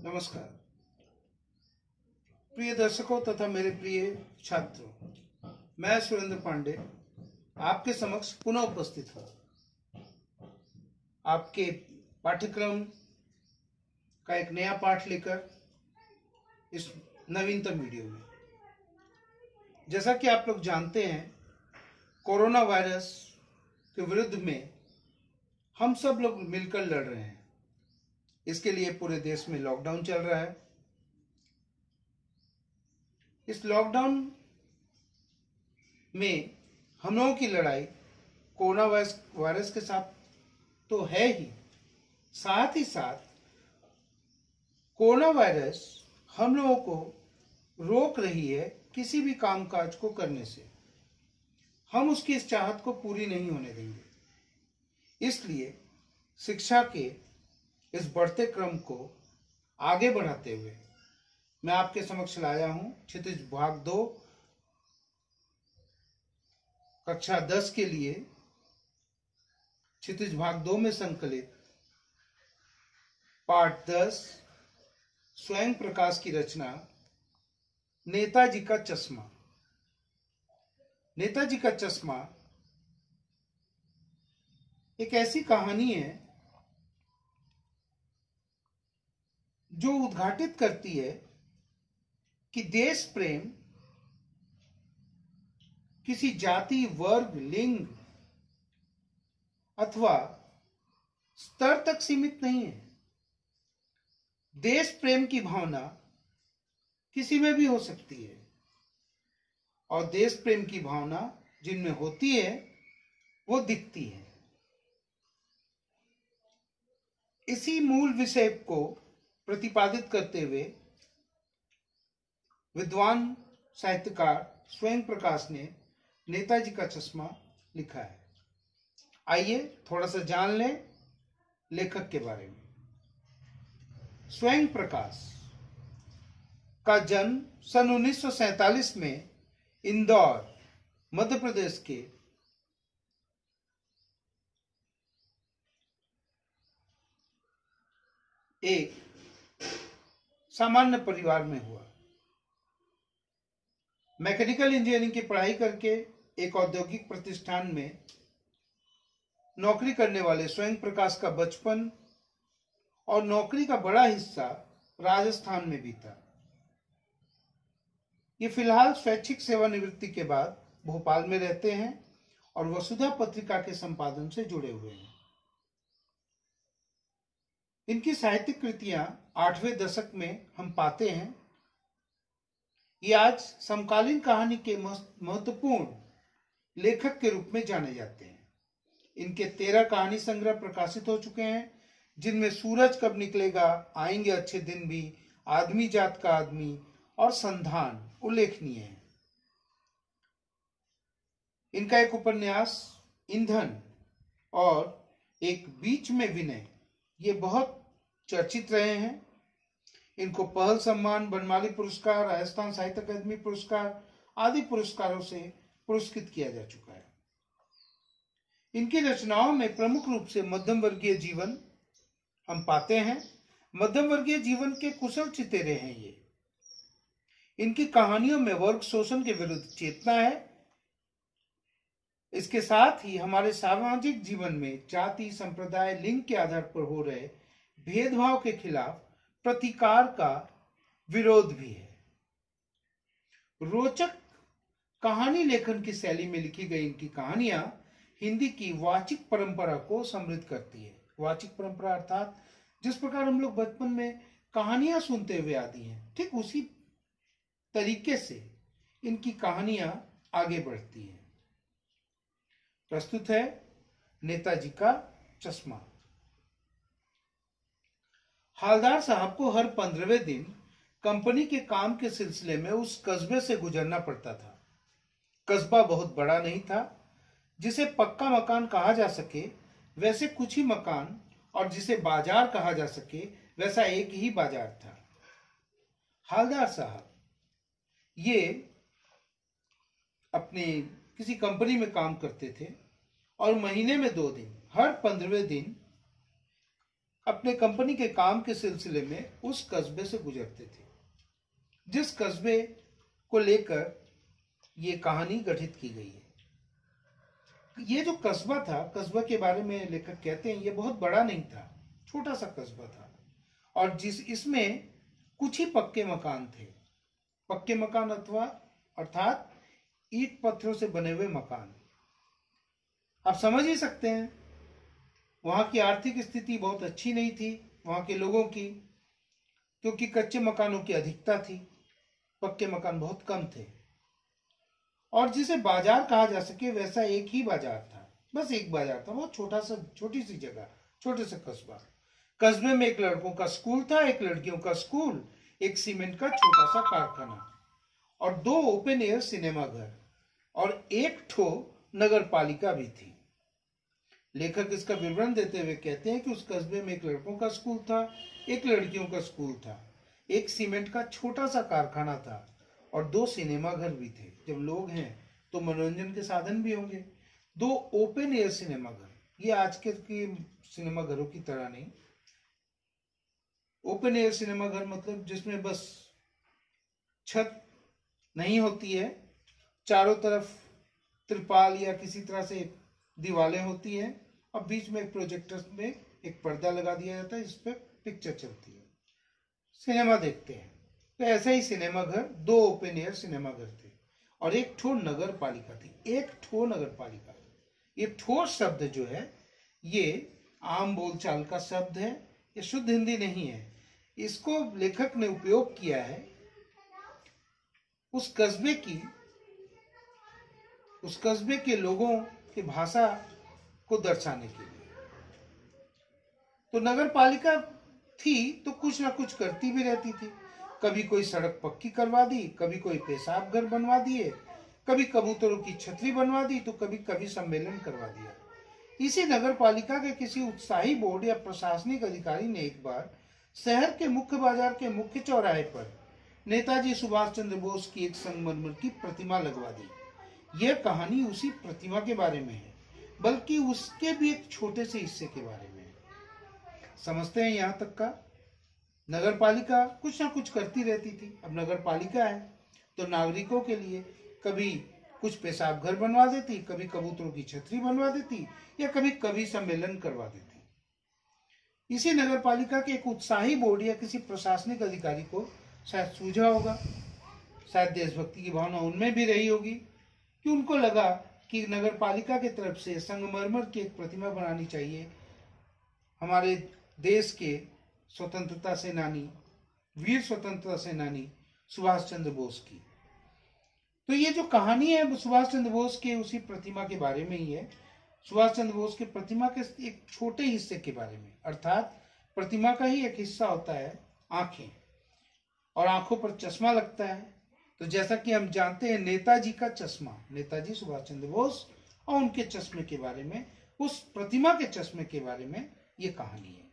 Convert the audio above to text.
नमस्कार प्रिय दर्शकों तथा मेरे प्रिय छात्रों, मैं सुरेंद्र पांडे आपके समक्ष पुनः उपस्थित हूँ आपके पाठ्यक्रम का एक नया पाठ लेकर इस नवीनतम वीडियो में। जैसा कि आप लोग जानते हैं, कोरोना वायरस के विरुद्ध में हम सब लोग मिलकर लड़ रहे हैं। इसके लिए पूरे देश में लॉकडाउन चल रहा है। इस लॉकडाउन में हम लोगों की लड़ाई कोरोना वायरस के साथ तो है ही, साथ ही साथ कोरोना वायरस हम लोगों को रोक रही है किसी भी कामकाज को करने से। हम उसकी इस चाहत को पूरी नहीं होने देंगे। इसलिए शिक्षा के इस बढ़ते क्रम को आगे बढ़ाते हुए मैं आपके समक्ष लाया हूं क्षितिज भाग 2 कक्षा 10 के लिए क्षितिज भाग 2 में संकलित पाठ 10 स्वयं प्रकाश की रचना नेताजी का चश्मा। नेताजी का चश्मा एक ऐसी कहानी है जो उद्घाटित करती है कि देश प्रेम किसी जाति, वर्ग, लिंग अथवा स्तर तक सीमित नहीं है। देश प्रेम की भावना किसी में भी हो सकती है और देश प्रेम की भावना जिनमें होती है वो दिखती है। इसी मूल विषय को प्रतिपादित करते हुए विद्वान साहित्यकार स्वयं प्रकाश ने नेताजी का चश्मा लिखा है। आइए थोड़ा सा जान लें लेखक के बारे में। स्वयं प्रकाश का जन्म सन 1947 में इंदौर, मध्य प्रदेश के एक सामान्य परिवार में हुआ। मैकेनिकल इंजीनियरिंग की पढ़ाई करके एक औद्योगिक प्रतिष्ठान में नौकरी करने वाले स्वयं प्रकाश का बचपन और नौकरी का बड़ा हिस्सा राजस्थान में बीता। ये फिलहाल स्वैच्छिक सेवानिवृत्ति के बाद भोपाल में रहते हैं और वसुधा पत्रिका के संपादन से जुड़े हुए हैं। इनकी साहित्यिक कृतियां 8वें दशक में हम पाते हैं। ये आज समकालीन कहानी के महत्वपूर्ण लेखक के रूप में जाने जाते हैं। इनके 13 कहानी संग्रह प्रकाशित हो चुके हैं, जिनमें सूरज कब निकलेगा, आएंगे अच्छे दिन भी, आदमी जात का आदमी और संधान उल्लेखनीय है। इनका एक उपन्यास ईंधन और एक बीच में विनय ये बहुत चर्चित रहे हैं। इनको पहल सम्मान, बनमाली पुरस्कार, राजस्थान साहित्य अकादमी पुरस्कार आदि पुरस्कारों से पुरस्कृत किया जा चुका है। इनकी रचनाओं में प्रमुख रूप से मध्यम वर्गीय जीवन हम पाते हैं। मध्यम वर्गीय जीवन के कुशल चितेरे हैं ये। इनकी कहानियों में वर्ग शोषण के विरुद्ध चेतना है। इसके साथ ही हमारे सामाजिक जीवन में जाति, संप्रदाय, लिंग के आधार पर हो रहे भेदभाव के खिलाफ प्रतिकार का विरोध भी है। रोचक कहानी लेखन की शैली में लिखी गई इनकी कहानियां हिंदी की वाचिक परंपरा को समृद्ध करती है। वाचिक परंपरा अर्थात जिस प्रकार हम लोग बचपन में कहानियां सुनते हुए आती हैं, ठीक उसी तरीके से इनकी कहानियां आगे बढ़ती हैं। प्रस्तुत है नेताजी का चश्मा। हालदार साहब को हर 15वें दिन कंपनी के काम के सिलसिले में उस कस्बे से गुजरना पड़ता था। कस्बा बहुत बड़ा नहीं था जिसे पक्का मकान कहा जा सके, वैसे कुछ ही मकान, और जिसे बाजार कहा जा सके वैसा एक ही बाजार था। हालदार साहब ये अपने किसी कंपनी में काम करते थे और महीने में 2 दिन, हर 15वें दिन अपने कंपनी के काम के सिलसिले में उस कस्बे से गुजरते थे जिस कस्बे को लेकर ये कहानी गठित की गई है। ये जो कस्बा था, कस्बा के बारे में लेखक कहते हैं ये बहुत बड़ा नहीं था, छोटा सा कस्बा था और इसमें कुछ ही पक्के मकान थे। पक्के मकान अथवा अर्थात ईंट पत्थरों से बने हुए मकान। आप समझ ही सकते हैं वहां की आर्थिक स्थिति बहुत अच्छी नहीं थी वहां के लोगों की, क्योंकि कच्चे मकानों की अधिकता थी, पक्के मकान बहुत कम थे। और जिसे बाजार कहा जा सके वैसा एक ही बाजार था, बस एक बाजार था, बहुत छोटी सी जगह, छोटे से कस्बा। कस्बे में एक लड़कों का स्कूल था, एक लड़कियों का स्कूल, एक सीमेंट का छोटा सा कारखाना और 2 ओपन एयर सिनेमा घर और एक ठो नगर पालिका भी थी। लेखक इसका विवरण देते हुए कहते हैं कि उस कस्बे में एक लड़कों का स्कूल था, एक लड़कियों का स्कूल था, एक सीमेंट का छोटा सा कारखाना था और 2 सिनेमा घर भी थे। जब लोग हैं तो मनोरंजन के साधन भी होंगे। 2 ओपन एयर सिनेमा घर, ये आज के सिनेमा घरों की तरह नहीं। ओपन एयर सिनेमा घर मतलब जिसमें बस छत नहीं होती है, चारों तरफ त्रिपाल या किसी तरह से दीवारें होती हैं और बीच में एक प्रोजेक्टर में एक पर्दा लगा दिया जाता है, इस पर पिक्चर चलती है, सिनेमा देखते हैं। तो ऐसा ही सिनेमा घर, 2 ओपन एयर सिनेमा घर थे और एक ठो नगर पालिका थी। एक ठो नगर पालिका, ये ठो शब्द जो है ये आम बोलचाल का शब्द है, ये शुद्ध हिंदी नहीं है। इसको लेखक ने उपयोग किया है उस कस्बे के लोगों की भाषा को दर्शाने के लिए। तो नगर पालिका थी तो कुछ ना कुछ करती भी रहती थी। कभी कोई सड़क पक्की करवा दी, कभी कोई पेशाब घर बनवा दिए, कभी कबूतरों की छतरी बनवा दी, तो कभी सम्मेलन करवा दिया। इसी नगर पालिका के किसी उत्साही बोर्ड या प्रशासनिक अधिकारी ने एक बार शहर के मुख्य बाजार के मुख्य चौराहे पर नेताजी सुभाष चंद्र बोस की एक संगमरमर की प्रतिमा लगवा दी। यह कहानी उसी प्रतिमा के बारे में है, बल्कि उसके भी एक छोटे से हिस्से के बारे में है। समझते हैं यहाँ तक का? नगर पालिका कुछ ना कुछ करती रहती थी। अब नगर पालिका है तो नागरिकों के लिए कभी कुछ पेशाब घर बनवा देती, कभी कबूतरों की छतरी बनवा देती या कभी सम्मेलन करवा देती। इसी नगर पालिका के एक उत्साही बोर्ड या किसी प्रशासनिक अधिकारी को शायद सूझा होगा, शायद देशभक्ति की भावना उनमें भी रही होगी कि उनको लगा कि नगर पालिका की तरफ से संगमरमर की एक प्रतिमा बनानी चाहिए हमारे देश के स्वतंत्रता सेनानी, वीर स्वतंत्रता सेनानी सुभाष चंद्र बोस की। तो ये जो कहानी है वो सुभाष चंद्र बोस के उसी प्रतिमा के बारे में ही है। सुभाष चंद्र बोस के प्रतिमा के एक छोटे हिस्से के बारे में, अर्थात प्रतिमा का ही एक हिस्सा होता है आंखें, और आंखों पर चश्मा लगता है। तो जैसा कि हम जानते हैं नेताजी का चश्मा, नेताजी सुभाष चंद्र बोस और उनके चश्मे के बारे में, उस प्रतिमा के चश्मे के बारे में ये कहानी है।